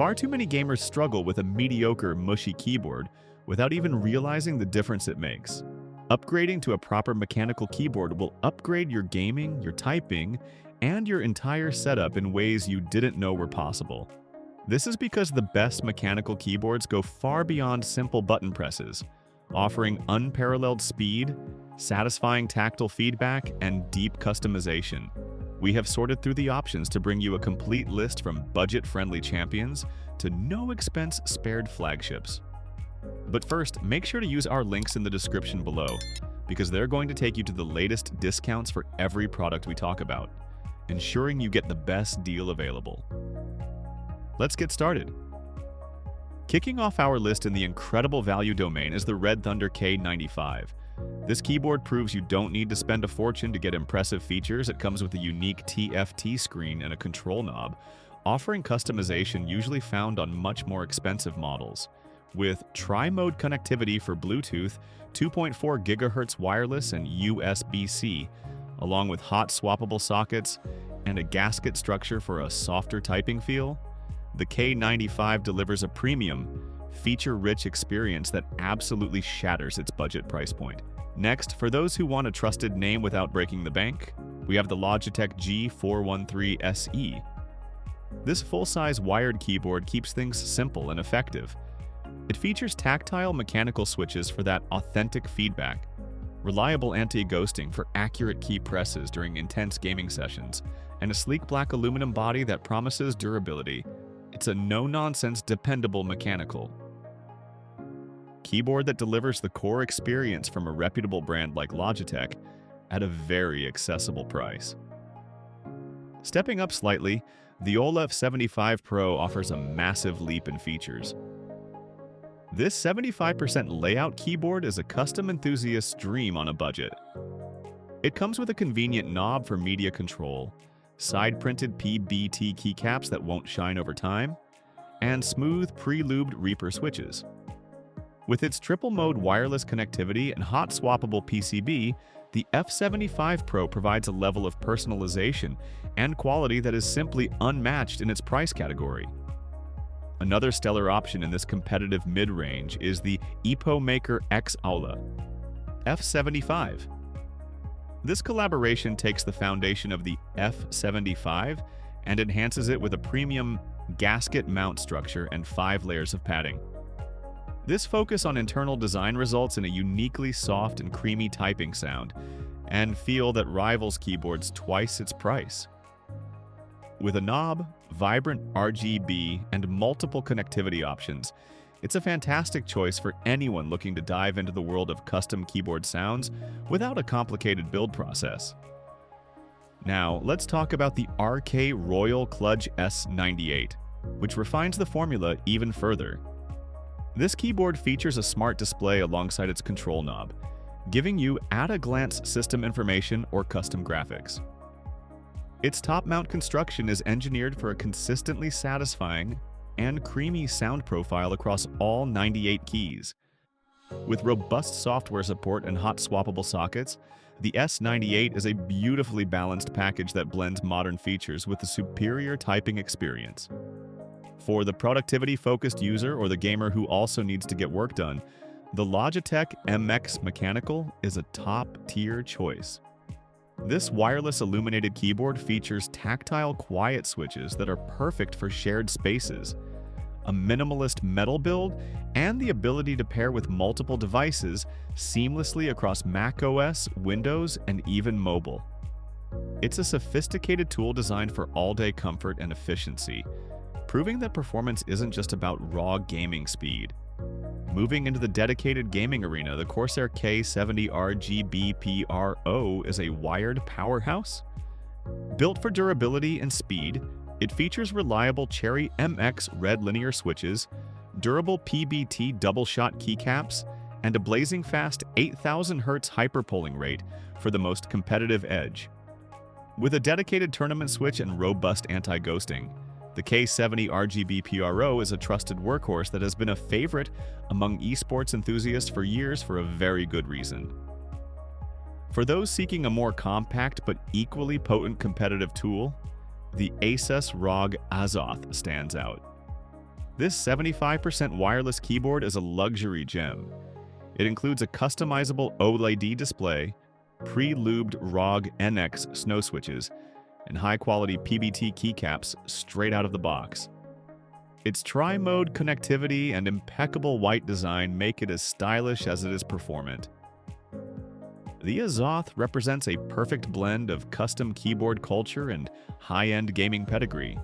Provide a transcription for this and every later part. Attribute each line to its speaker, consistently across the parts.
Speaker 1: Far too many gamers struggle with a mediocre, mushy keyboard without even realizing the difference it makes. Upgrading to a proper mechanical keyboard will upgrade your gaming, your typing, and your entire setup in ways you didn't know were possible. This is because the best mechanical keyboards go far beyond simple button presses, offering unparalleled speed, satisfying tactile feedback, and deep customization. We have sorted through the options to bring you a complete list from budget-friendly champions to no-expense spared flagships. But first, make sure to use our links in the description below, because they're going to take you to the latest discounts for every product we talk about, ensuring you get the best deal available. Let's get started. Kicking off our list in the incredible value domain is the red Thunder K95. This keyboard proves you don't need to spend a fortune to get impressive features. It comes with a unique TFT screen and a control knob, offering customization usually found on much more expensive models. With tri-mode connectivity for Bluetooth, 2.4 GHz wireless and USB-C, along with hot swappable sockets and a gasket structure for a softer typing feel, the K95 delivers a premium, feature-rich experience that absolutely shatters its budget price point. Next, for those who want a trusted name without breaking the bank, we have the Logitech G413 SE. This full-size wired keyboard keeps things simple and effective. It features tactile mechanical switches for that authentic feedback, reliable anti-ghosting for accurate key presses during intense gaming sessions, and a sleek black aluminum body that promises durability. It's a no-nonsense, dependable mechanical keyboard that delivers the core experience from a reputable brand like Logitech at a very accessible price. Stepping up slightly, the Aula F75 Pro offers a massive leap in features. This 75% layout keyboard is a custom enthusiast's dream on a budget. It comes with a convenient knob for media control, side-printed PBT keycaps that won't shine over time, and smooth, pre-lubed Reaper switches. With its triple-mode wireless connectivity and hot swappable PCB, the F75 Pro provides a level of personalization and quality that is simply unmatched in its price category. Another stellar option in this competitive mid-range is the Epomaker X Aula F75. This collaboration takes the foundation of the F75 and enhances it with a premium gasket mount structure and 5 layers of padding. This focus on internal design results in a uniquely soft and creamy typing sound and feel that rivals keyboards twice its price. With a knob, vibrant RGB, and multiple connectivity options, it's a fantastic choice for anyone looking to dive into the world of custom keyboard sounds without a complicated build process. Now, let's talk about the Royal Kludge S98, which refines the formula even further. This keyboard features a smart display alongside its control knob, giving you at-a-glance system information or custom graphics. Its top-mount construction is engineered for a consistently satisfying and creamy sound profile across all 98 keys. With robust software support and hot swappable sockets, the S98 is a beautifully balanced package that blends modern features with a superior typing experience. For the productivity-focused user or the gamer who also needs to get work done, the Logitech MX Mechanical is a top-tier choice. This wireless illuminated keyboard features tactile quiet switches that are perfect for shared spaces, a minimalist metal build, and the ability to pair with multiple devices seamlessly across macOS, Windows, and even mobile. It's a sophisticated tool designed for all-day comfort and efficiency, proving that performance isn't just about raw gaming speed. Moving into the dedicated gaming arena, the Corsair K70 RGB Pro is a wired powerhouse. Built for durability and speed, it features reliable Cherry MX red linear switches, durable PBT double-shot keycaps, and a blazing fast 8,000 Hz hyperpolling rate for the most competitive edge. With a dedicated tournament switch and robust anti-ghosting, the K70 RGB Pro is a trusted workhorse that has been a favorite among esports enthusiasts for years for a very good reason. For those seeking a more compact but equally potent competitive tool, the ASUS ROG Azoth stands out. This 75% wireless keyboard is a luxury gem. It includes a customizable OLED display, pre-lubed ROG NX snow switches, and high-quality PBT keycaps straight out of the box. Its tri-mode connectivity and impeccable white design make it as stylish as it is performant. The Azoth represents a perfect blend of custom keyboard culture and high-end gaming pedigree.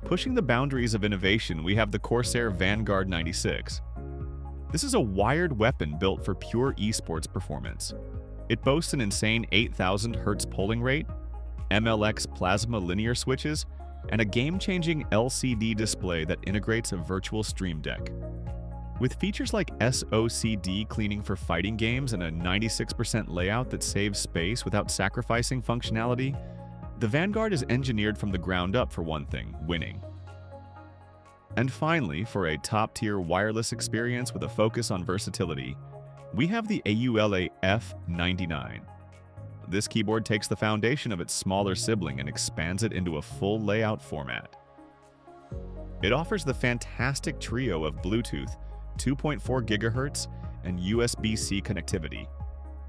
Speaker 1: Pushing the boundaries of innovation, we have the Corsair Vanguard 96. This is a wired weapon built for pure esports performance. It boasts an insane 8,000 Hz polling rate, MLX plasma linear switches, and a game-changing LCD display that integrates a virtual stream deck. With features like SOCD cleaning for fighting games and a 96% layout that saves space without sacrificing functionality, the Vanguard is engineered from the ground up for one thing: winning. And finally, for a top-tier wireless experience with a focus on versatility, we have the Aula F99. This keyboard takes the foundation of its smaller sibling and expands it into a full layout format. It offers the fantastic trio of Bluetooth, 2.4 GHz, and USB-C connectivity,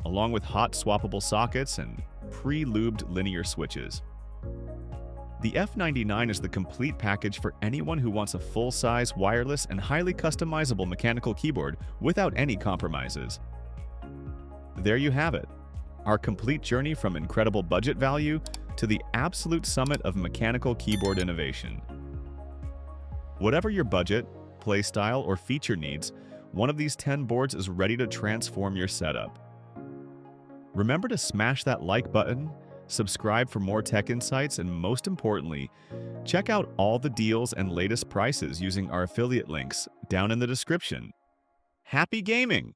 Speaker 1: along with hot swappable sockets and pre-lubed linear switches. The F99 is the complete package for anyone who wants a full-size, wireless, and highly customizable mechanical keyboard without any compromises. There you have it, our complete journey from incredible budget value to the absolute summit of mechanical keyboard innovation. Whatever your budget, playstyle, or feature needs, one of these 10 boards is ready to transform your setup. Remember to smash that like button, subscribe for more tech insights, and most importantly, check out all the deals and latest prices using our affiliate links down in the description. Happy gaming!